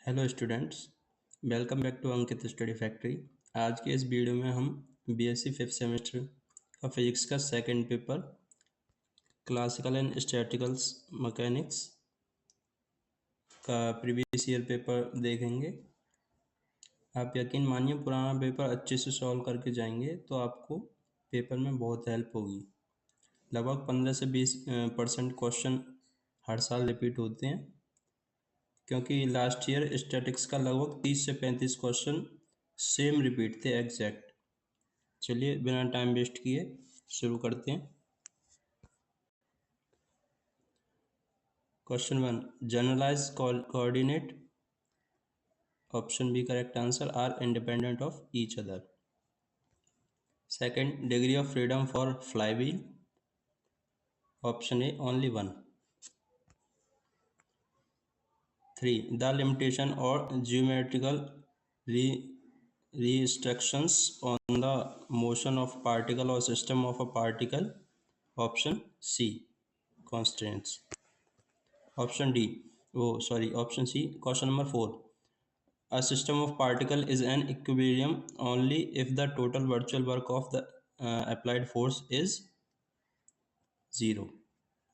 Hello students, welcome back to Ankit study factory. आज के इस वीडियो में हम बीएससी फिफ्थ सेमेस्टर का फिजिक्स का second paper classical and statistical mechanics का प्रीवियस ईयर पेपर देखेंगे। आप यकीन मानिए पुराना पेपर अच्छे से सॉल्व करके जाएंगे तो आपको पेपर में बहुत हेल्प होगी। लगभग 15 से 20% क्वेश्चन हर साल रिपीट होते हैं, क्योंकि लास्ट ईयर स्टैटिक्स का लगभग 30 से 35 क्वेश्चन सेम रिपीट थे एग्जैक्ट। चलिए बिना टाइम वेस्ट किए शुरू करते हैं। Question 1, generalise coordinate option B correct answer are independent of each other. Second, degree of freedom for flywheel option A only one. 3, the limitation और geometrical restrictions on the motion of particle or system of a particle option C constraints. Option D, option C, question number 4, a system of particle is an equilibrium only if the total virtual work of the applied force is 0.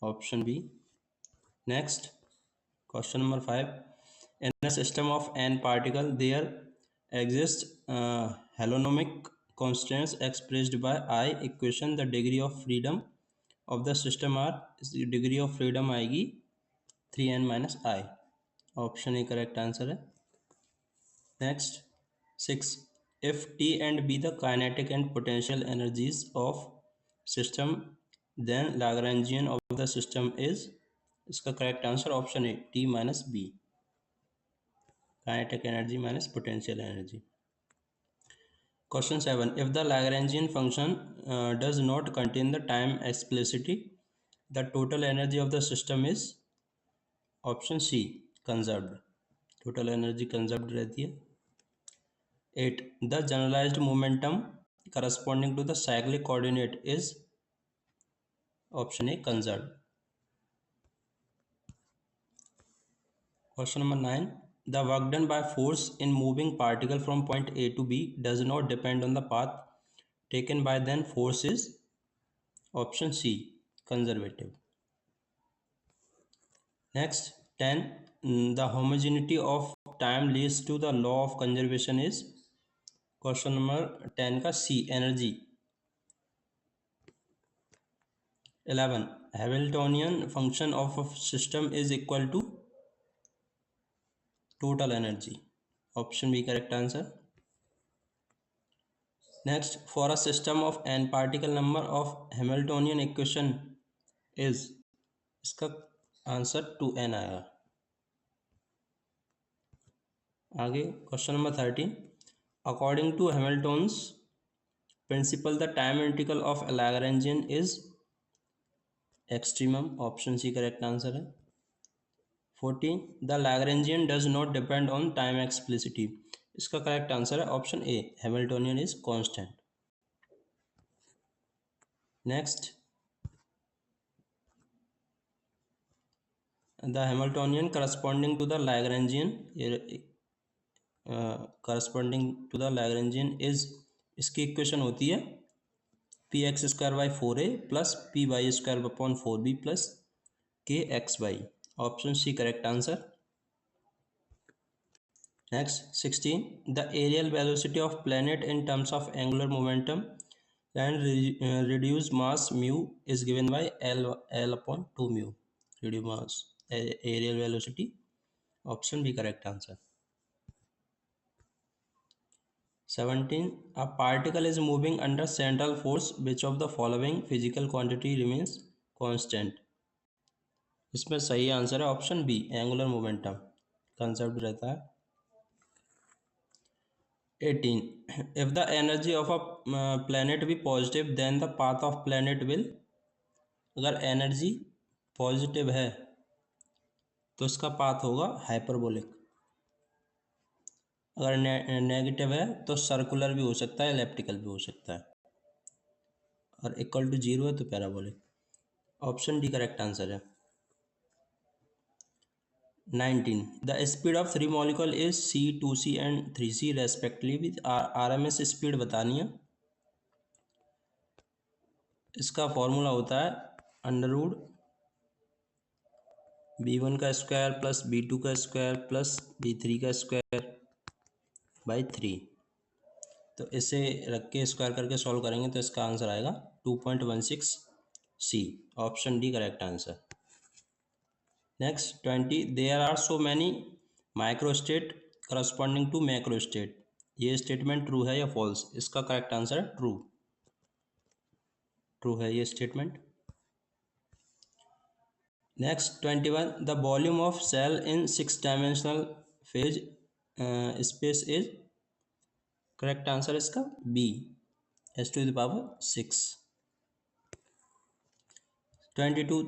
Option B. Next, question number 5, in a system of n particle there exists holonomic constraints expressed by I equation. The degree of freedom of the system are, degree of freedom आएगी 3n minus I। Option A correct answer है। Next 6, if T and B the kinetic and potential energies of system then Lagrangian of the system is, इसका correct answer option A T minus B, kinetic energy minus potential energy। Question 7, if the Lagrangian function does not contain the time explicitly, the total energy of the system is, option C conserved, total energy conserved रहती है। 8, the generalized momentum corresponding to the cyclic coordinate is, option A conserved। Question number 9, the work done by force in moving particle from point A to B does not depend on the path taken by then force is, option C conservative। Next 10, the homogeneity of time leads to the law of conservation is, question number 10 का C energy. 11, Hamiltonian function of a system is equal to total energy, option B correct answer. Next, for a system of N particle number of Hamiltonian equation is, इसका answer 2n आएगा। आगे question number 13, according to Hamilton's principle the time integral of Lagrangian is extremum, option C correct answer है। 14, the Lagrangian does not depend on time explicitly, इसका correct answer है option A Hamiltonian is constant. Next, the Hamiltonian corresponding to the Lagrangian is, इसकी equation होती है P X square by 4a plus P Y square upon 4b plus K X Y, option C correct answer. Next 16, the aerial velocity of planet in terms of angular momentum and reduced mass mu is given by L upon 2 mu, reduced mass aerial velocity, option B correct answer। 17, a particle is moving under central force, which of the following physical quantity remains constant, इसमें सही answer है option B angular momentum conserve रहता है। 18, if the energy of a planet be positive then the path of planet will, अगर energy positive है तो इसका path होगा हाइपरबोलिक, अगर नेगेटिव है तो सर्कुलर भी हो सकता है, एलिप्टिकल भी हो सकता है, और इक्वल टू 0 है तो parabolic, option D correct answer है। 19. The speed of three molecule is C, 2C and 3C respectively. RMS speed बतानी है। इसका फॉर्मूला होता है अंडर रूट B1 का स्क्वायर प्लस B2 का स्क्वायर प्लस B3 का स्क्वायर बाई 3। तो इसे रख के स्क्वायर करके सॉल्व करेंगे तो इसका आंसर आएगा 2.16 C। Option D correct answer. Next 20, there are so many microstate corresponding to macrostate. ये स्टेटमेंट ट्रू है या फॉल्स? इसका करेक्ट आंसर है ट्रू। ट्रू है ये statement. Next 21, the volume of cell in 6 dimensional phase space is. Correct answer इसका B, S⁴ 6। 22,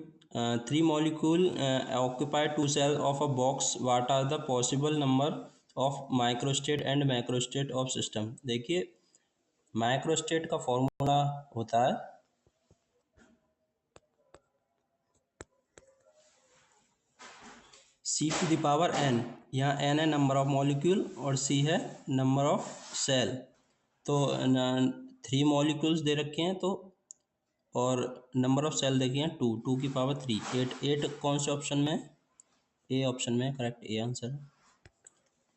three molecule occupy two cells of a box. What are the possible number of microstate and macrostate of system? देखिए microstate का formula होता है C⁴n। यहाँ n है number of molecule और C है number of cell. तो 3 molecules दे रखे हैं तो और नंबर ऑफ सेल देखे हैं 2 2 की पावर 3 8 8 कौन से ऑप्शन में? ए ऑप्शन में करेक्ट ए आंसर है।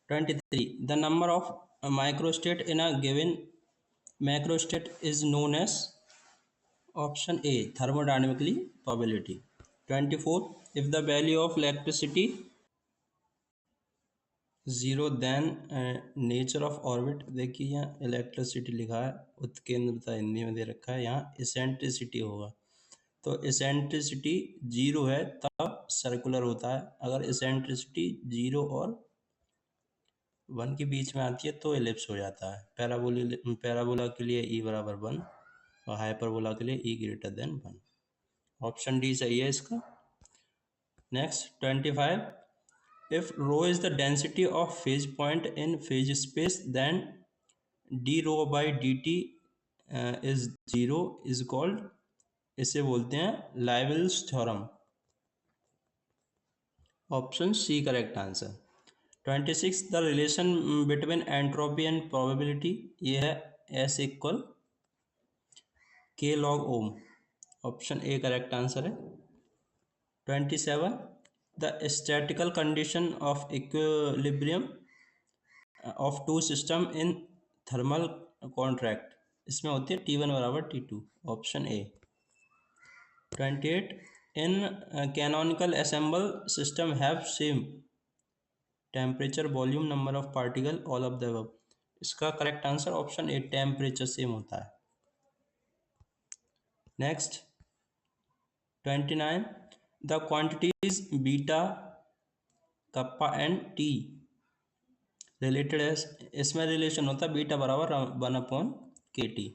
23, the number of microstate in a given macrostate is known as. Option A thermodynamically probability. 24, if the value of electricity 0 then nature of orbit. देखिए यहाँ electricity लिखा है, उत्केंद्रता हिंदी में दे रखा है, यहाँ इसेंट्रिसिटी होगा। तो इसेंट्रिसिटी 0 है तब सर्कुलर होता है, अगर इसेंट्रिसिटी 0 और 1 के बीच में आती है तो एलिप्स हो जाता है। पैराबोला के लिए ई बराबर 1 और हाइपरबोला के लिए E greater than 1। Option D सही है इसका। Next 25, if rho is the density of phase point in phase space then D rho by D T is 0 is called. इसे बोलते हैं Liouville's theorem. Option C correct answer. 26, the relation between entropy and probability. ये है S K log ओम। Option A correct answer है। 27, the statistical condition of equilibrium of to system in thermal contract. इसमें होती है T1 बराबर T2। Option A. 28, in canonical ensemble system have same temperature volume number of particle all of the above. इसका correct answer option A temperature same होता है। Next 29, the quantities beta kappa and T related है। इसमें relation होता है beta बराबर 1/kT।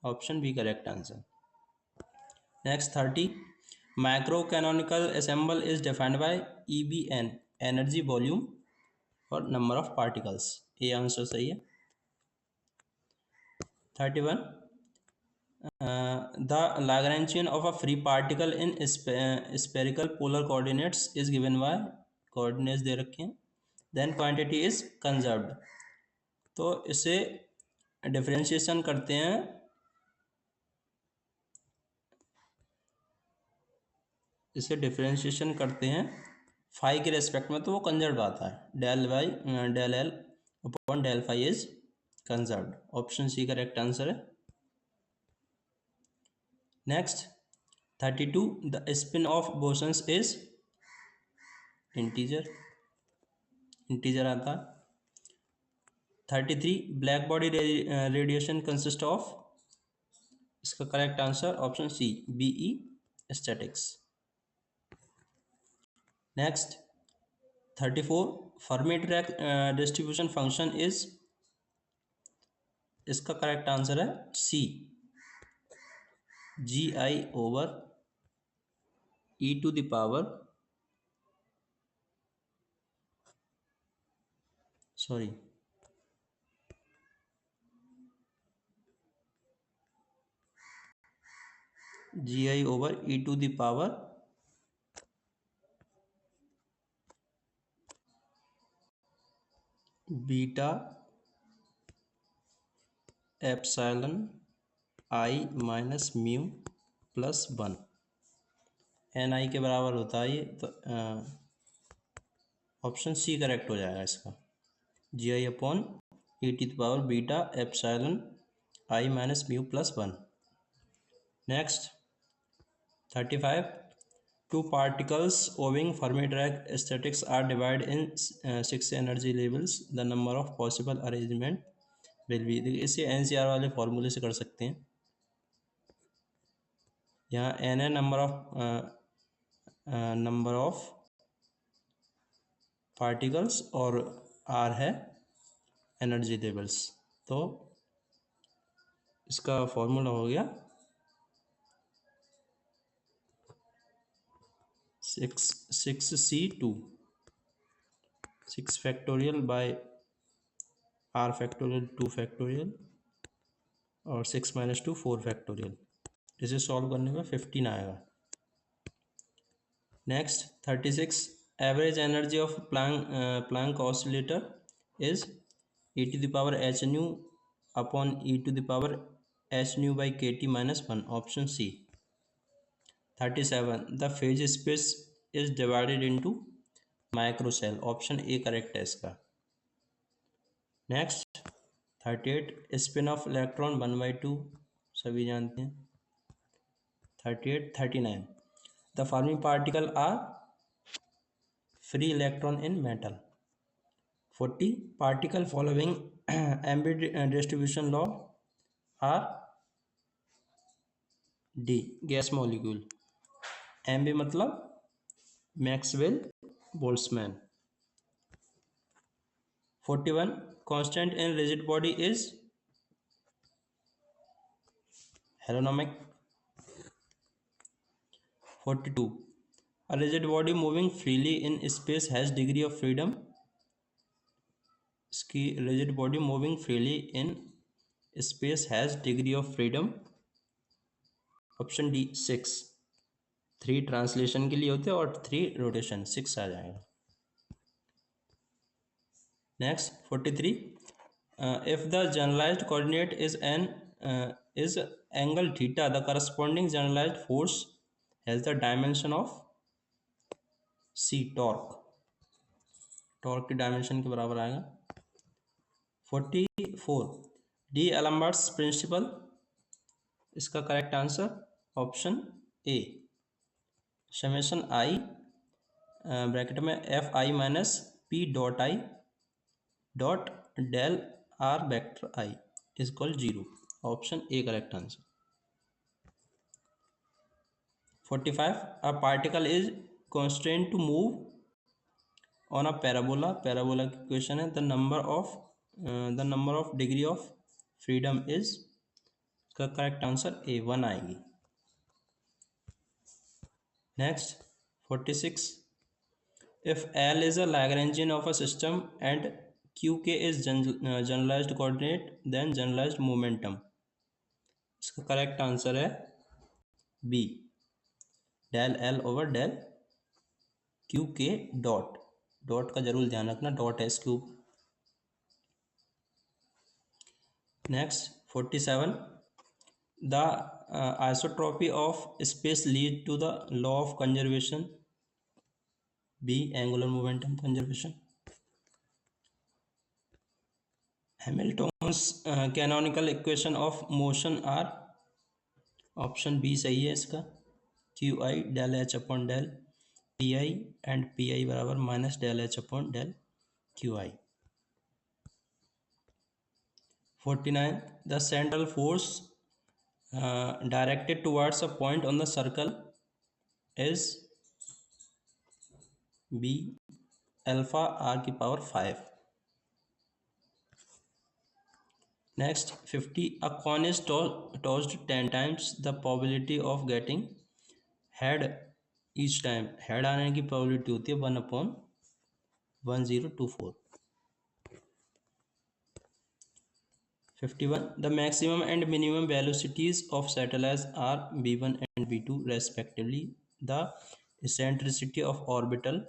Option B correct answer. Next 30, micro canonical ensemble is defined by EBN, energy volume और number of particles. ये answer सही है। 31, the Lagrangian of a free particle in spherical polar coordinates is given by, coordinates दे रखे हैं, then quantity is conserved। तो इसे differentiation करते हैं, फाई के रेस्पेक्ट में तो वो कंजर्व आता है, del L upon del phi is conserved. Option C correct answer है। Next 32, the spin of bosons is integer आता है। 33, black body radiation consist of. इसका correct answer option C BE statistics. Next 34, Fermi Dirac distribution function is. इसका correct answer है C GI over e⁴ GI over e⁴ beta epsilon I minus mu plus 1 N I के बराबर होता है ये, तो option C correct हो जाएगा इसका, G I upon E to power beta epsilon I minus mu plus 1। Next 35, two particles owing Fermi-Dirac statistics are divided in 6 energy levels. The number of possible arrangement will be, देखिए इसे NCR वाले फॉर्मूले से कर सकते हैं। यहाँ n है नंबर ऑफ पार्टिकल्स और r है एनर्जी लेवल्स, तो इसका फॉर्मूला हो गया 6c2 6 factorial by r factorial 2 factorial और 6 माइनस 2 4 फैक्टोरियल। इसे सॉल्व करने में 15 आएगा। Next 36, average energy of Planck oscillator is e to the power h nu upon e to the power h nu by K T minus 1, option C. 37, the phase space is divided into micro cell, option A correct है इसका। Next 38, spin off electron 1/2 सभी जानते हैं। 38, 39, the fermion particle are free electron in metal. 40, particle following MB distribution law are the gas molecule, MB मतलब Maxwell Boltzmann. 41, constant in rigid body is holonomic. 42, a rigid body moving freely in space has degree of freedom, इसकी rigid body moving freely in space has degree of freedom, option D 6। 3 translation के लिए होते हैं और 3 rotation, 6 आ जाएगा। Next 43, if the generalized coordinate is angle theta, the corresponding generalized force has the dimension of c, torque की dimension के बराबर आएगा। 44, डी एलम्बर्ट्स प्रिंसिपल, इसका correct answer option A, summation i bracket में F i minus P dot i dot del R vector i is equal 0, option A correct answer. 45, a particle is constant to move on a parabola, parabola की question है। The number of degree of freedom is, इसका correct answer A 1 आएगी। Next 46, if L is a Lagrangian of a system and QK is generalized coordinate, then generalized momentum, इसका correct answer है B, del L over del q के dot, dot का जरूर ध्यान रखना, dot S cube. Next 47, the isotropy of space lead to the law of conservation, B angular momentum conservation. Hamilton's canonical equation of motion are, option B सही है इसका, q i del H upon del p i and p i बराबर minus del H upon del q i. 49, the central force directed towards a point on the circle is B alpha R की power 5। Next 50, a coin is tossed 10 times, the probability of getting head each time, head आने की probability होती है 1/1024। 51, the maximum and minimum velocities of satellites are v1 and v2 respectively, the eccentricity of orbital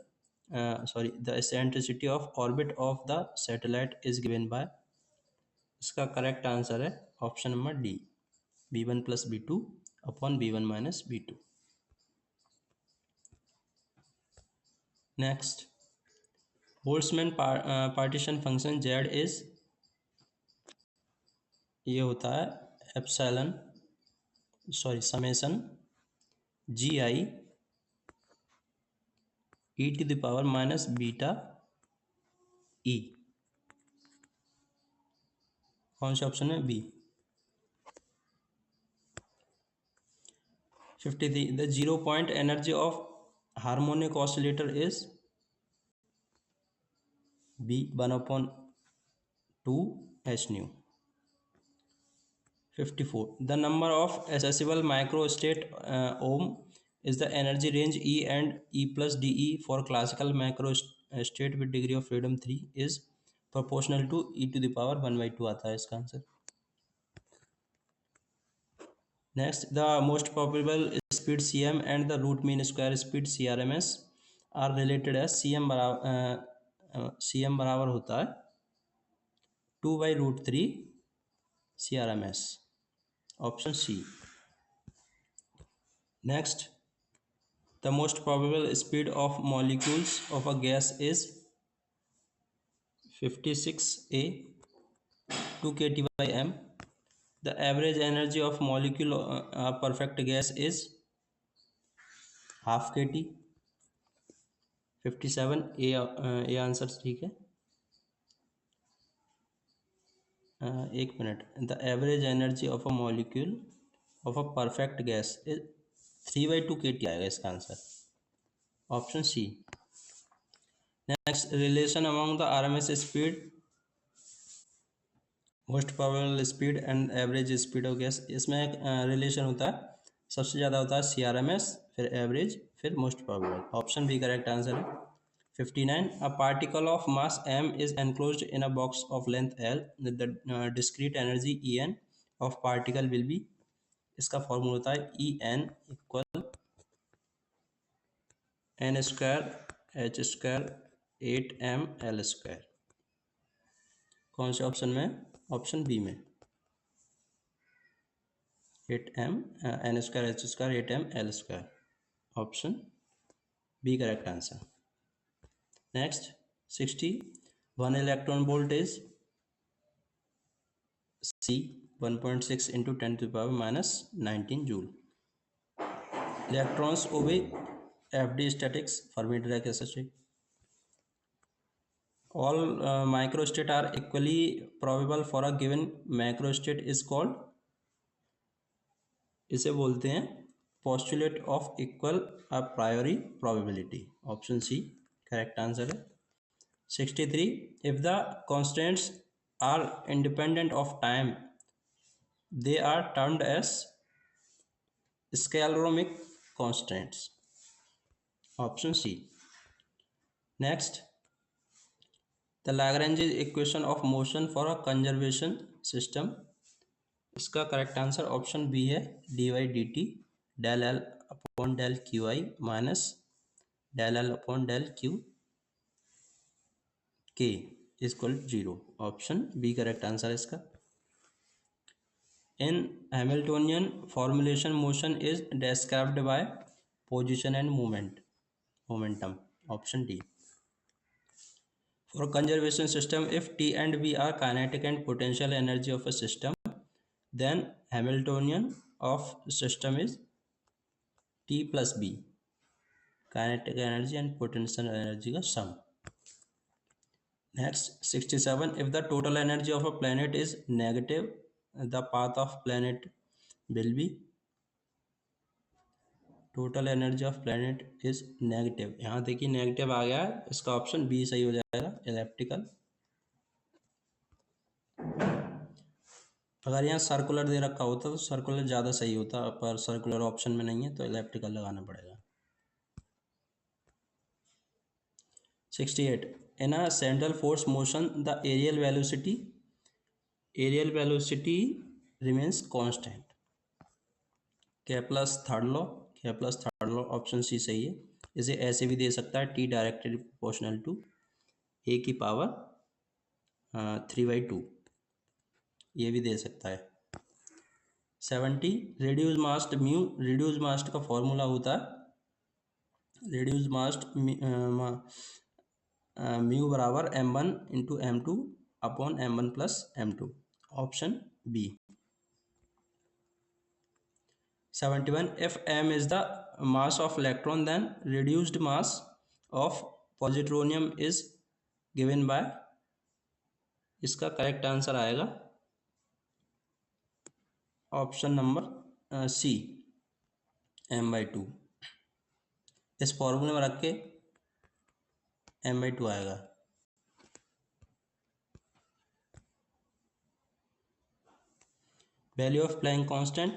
the eccentricity of orbit of the satellite is given by, इसका correct answer है option number D, b1 plus b2 upon b1 minus b2. Next, Boltzmann partition function z is, ये होता है epsilon summation G I E to the power minus beta E. कौन सा option है? B. 53. The 0 point energy of harmonic oscillator is B 1/2 H nu. 54. The number of accessible microstate ohm is the energy range E and E plus DE for classical microstate with degree of freedom 3 is proportional to e to the power 1/2 आता है इसका answer. Next, the most probable speed cm and the root mean square speed crms are related as cm बराबर होता है 2/√3 crms. Option C. Next, the most probable speed of molecules of a gas is 56a 2 kT/m. The average energy of molecule of perfect gas is half kT. 57 A answer ठीक है. एक minute. The average energy of a molecule of a perfect gas is 3/2 kT आएगा इसका answer. Option C. Next, relation among the RMS speed, most probable speed and average speed of gas. इसमें एक relation होता है, सबसे ज़्यादा होता है CRMS, फिर एवरेज, फिर most probable. Option B correct answer है. 59. A particle of mass m is enclosed in a box of length L. The discrete energy En of particle will be, इसका फॉर्मूला होता है En equal n square h square 8m L square. कौन से option में? Option B में 8m n square h square 8m L square. Option B correct answer. Next, 60. 1 electron volt is C 1.6 into 10 to the power minus 19 joule. Electrons obey FD statics, Fermi-Dirac association. All microstate are equally probable for a given macrostate is called, इसे बोलते हैं postulate of equal a priori probability. Option C correct answer है. 63. If the constants are independent of time, they are termed as scalaric constants. Option C. Next, the Lagrange equation of motion for a conservation system, इसका correct answer option B है dy/dt del L upon del qi minus del L upon del q k is equal to 0. Option B correct answer है इसका. In Hamiltonian formulation, motion is described by position and momentum. Option D. For conservation system, if T and B are kinetic and potential energy of a system, then Hamiltonian of system is T plus B, kinetic energy and potential energy का sum. Next, 67. If the total energy of a planet is negative, the path of planet will be, total energy of planet is negative. यहाँ देखिए negative आ गया है, इसका option B सही हो जाएगा, elliptical. अगर यहाँ सर्कुलर दे रखा होता तो सर्कुलर ज़्यादा सही होता, पर सर्कुलर ऑप्शन में नहीं है तो एलिप्टिकल लगाना पड़ेगा. 68. In a central force motion the areal velocity remains constant. Kepler's third law, option C सही है. इसे ऐसे भी दे सकता है, T directly proportional to A की पावर 3/2, ये भी दे सकता है। 70 reduced mass mu, reduced mass का फॉर्मूला होता है रिड्यूस मास्ट म्यू बराबर m1 into m2 upon m1 plus m2, option B. 71 if m is the mass of electron then reduced mass of positronium is given by, इसका correct answer आएगा option number C, m/2। इस फॉर्मूले में रख के m/2 आएगा। Value of Planck constant,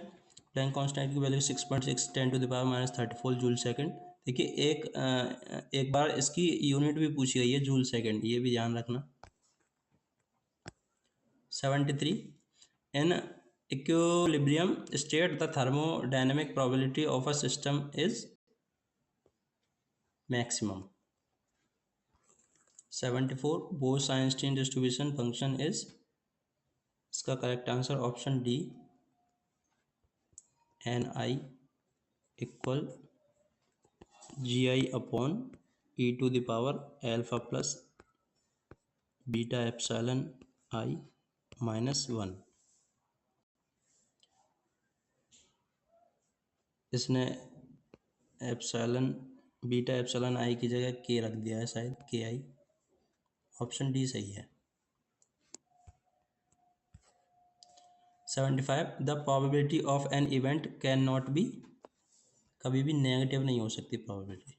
Planck constant की value 6.6 10⁻34 joule second. देखिए एक बार इसकी यूनिट भी पूछी गई है, जूल सेकंड, ये भी ध्यान रखना। 73 in equilibrium state the thermodynamic probability of a system is maximum. 74 Bose Einstein distribution function is, इसका correct answer option D, Ni equal GI upon e⁻ alpha plus beta epsilon i -1। इसने epsilon beta epsilon i की जगह k रख दिया है, शायद KI, option D सही है। 75 the probability of an event can not be, कभी भी नेगेटिव नहीं हो सकती प्रोबेबिलिटी।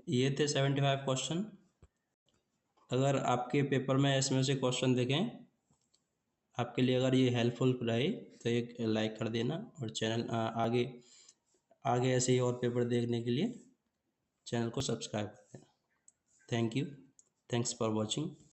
ये थे 75 क्वेश्चन। अगर आपके पेपर में इसमें से क्वेश्चन देखें, आपके लिए अगर ये हेल्पफुल रहे तो एक लाइक कर देना, और चैनल आगे आगे ऐसे ही और पेपर देखने के लिए चैनल को सब्सक्राइब कर देना। Thank you, thanks for watching.